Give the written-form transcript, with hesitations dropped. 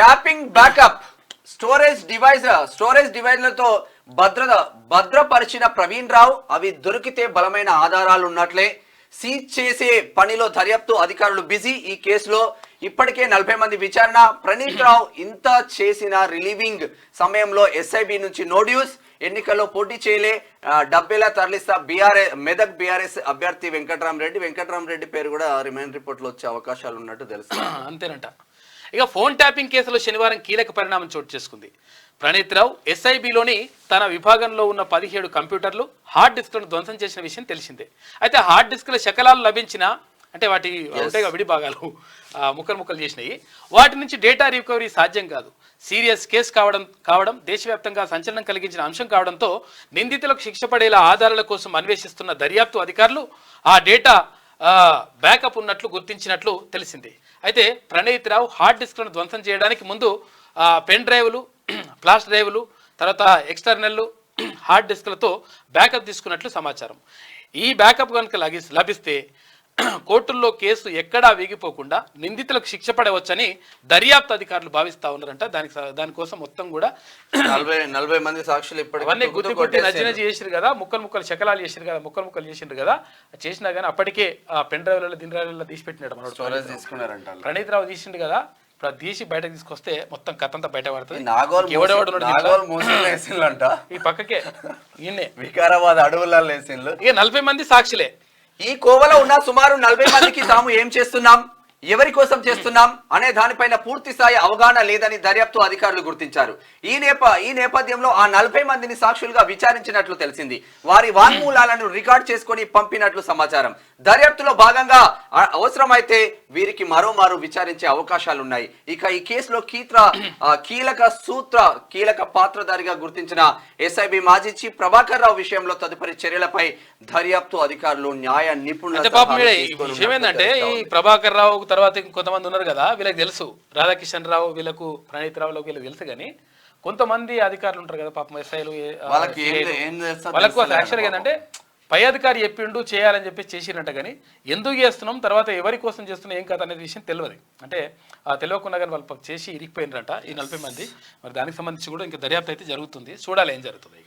Tapping backup storage డివైజ్లతో భద్రపరిచిన Praveen Rao అవి దొరికితే బలమైన ఆధారాలు ఉన్నట్లే. సీజ్ చేసే పనిలో దర్యాప్తు అధికారులు బిజీ. ఈ కేసులో ఇప్పటికే 40 మంది విచారణ. ప్రణీత్ రావు ఇంత చేసిన రిలీవింగ్ సమయంలో ఎస్ఐబి నుంచి నోడ్యూస్. ఎన్నికల్లో పోటీ చేయలే, డబ్బేలా తరలిస్తా మెదక్ బీఆర్ఎస్ అభ్యర్థి వెంకట్రామరెడ్డి పేరు కూడా రిమైండ్ రిపోర్ట్ లో వచ్చే అవకాశాలు ఉన్నట్టు తెలుసు. అంతేనంట. ఇక ఫోన్ ట్యాపింగ్ కేసులో శనివారం కీలక పరిణామం చోటు చేసుకుంది. ప్రణీత్ రావు ఎస్ఐబిలోని తన విభాగంలో ఉన్న 17 కంప్యూటర్లు, హార్డ్ డిస్క్లను ధ్వంసం చేసిన విషయం తెలిసిందే. అయితే హార్డ్ డిస్క్ల శకలాలు లభించిన, అంటే వాటి ఉంటాయిగా విడి భాగాలు ముక్కలు చేసినాయి, వాటి నుంచి డేటా రికవరీ సాధ్యం కాదు. సీరియస్ కేసు కావడం దేశవ్యాప్తంగా సంచలనం కలిగించిన అంశం కావడంతో నిందితులకు శిక్ష పడేలా ఆధారాల కోసం అన్వేషిస్తున్న దర్యాప్తు అధికారులు ఆ డేటా బ్యాకప్ ఉన్నట్లు గుర్తించినట్లు తెలిసింది. అయితే ప్రణీత్ రావు హార్డ్ డిస్క్లను ధ్వంసం చేయడానికి ముందు పెన్ డ్రైవ్లు, ఫ్లాష్ డ్రైవ్లు, తర్వాత ఎక్స్టర్నల్ హార్డ్ డిస్క్లతో బ్యాకప్ తీసుకున్నట్లు సమాచారం. ఈ బ్యాకప్ కనుక లభిస్తే కోర్టుల్లో కేసు ఎక్కడా వీగిపోకుండా నిందితులకు శిక్ష పడవచ్చని దర్యాప్తు అధికారులు భావిస్తా ఉన్నారంట. దానికోసం మొత్తం కూడా 40 మంది సాక్షులు అవన్నీ గుర్తుకొట్టి నజ్జినజి చేసిరు కదా, ముక్కలు శకలాలు చేసిరు కదా, ముక్కలు చేసిండ్రు కదా. చేసినా కానీ అప్పటికే ఆ పెన్ డ్రైవ్లలో దినడ్రైవ్లలో తీసి పెట్టినాడు మనోడు. ప్రణీత్ రావు తీసిండు కదా, ఇప్పుడు తీసి బయటకు తీసుకొస్తే మొత్తం కథ అంతా బయట పడుతుంది. ఈ పక్కకే ఈయనే వికారాబాద్ అడవులలో ఇక 40 మంది సాక్షులే. ఈ కోవలో ఉన్న సుమారు 40 మందికి తాము ఏం చేస్తున్నాం, ఎవరి కోసం చేస్తున్నాం అనే దానిపైన పూర్తి స్థాయి అవగాహన లేదని దర్యాప్తు అధికారులు గుర్తించారు. ఈ నేపథ్యంలో ఆ 40 మందిని సాక్షులుగా విచారించినట్లు తెలిసింది. వారి వాంగ్మూలాలను రికార్డ్ చేసుకుని పంపినట్లు సమాచారం. దర్యాప్తులో భాగంగా అవసరమైతే వీరికి మరోమారు విచారించే అవకాశాలున్నాయి. ఇక ఈ కేసులో కీలక పాత్రధారిగా గుర్తించిన ఎస్ఐబి మాజీ చీఫ్ ప్రభాకర్ రావు విషయంలో తదుపరి చర్యలపై దర్యాప్తు అధికారులు న్యాయ నిపుణులు ప్రభాకర్ రావు తర్వాత కొంతమంది ఉన్నారు కదా, వీళ్ళకి తెలుసు, రాధాకిషన్ రావు వీళ్ళకు, ప్రణీత్ రావులకు వీళ్ళకి తెలుసు. కానీ కొంతమంది అధికారులు ఉంటారు కదా పాపం, ఎస్ఐలు, వాళ్ళకు యాక్చువల్గా ఏంటంటే పై అధికారి చెప్పిండు చేయాలని చెప్పి చేసిరంట. కానీ ఎందుకు చేస్తున్నాం, తర్వాత ఎవరి కోసం చేస్తున్నాం, ఏం కథ అనేది విషయం తెలియదు. అంటే తెలియకుండా కానీ వాళ్ళు చేసి ఇరిగిపోయినరంట ఈ 40 మంది. మరి దానికి సంబంధించి కూడా ఇంకా దర్యాప్తు అయితే జరుగుతుంది, చూడాలి ఏం జరుగుతుంది.